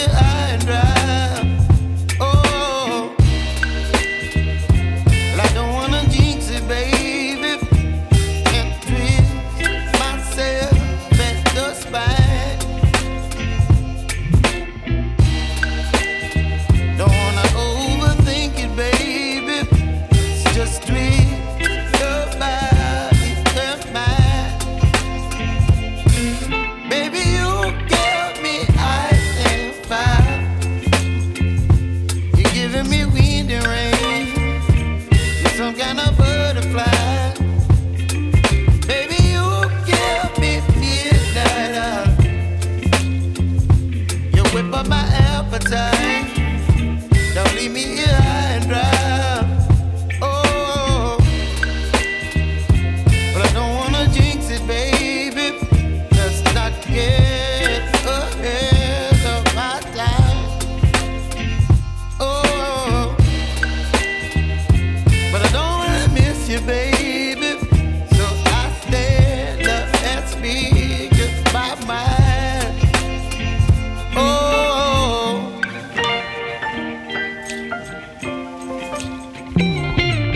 high and dry. Oh, well, I don't wanna jinx it, baby, and twist myself at the spine. Don't wanna overthink it, baby. It's just twist your body and mine. Baby, you give me ice and fire. You're giving me wind and rain. You're some kind of butterfly. Baby, you give me midnight. You whip up my appetite.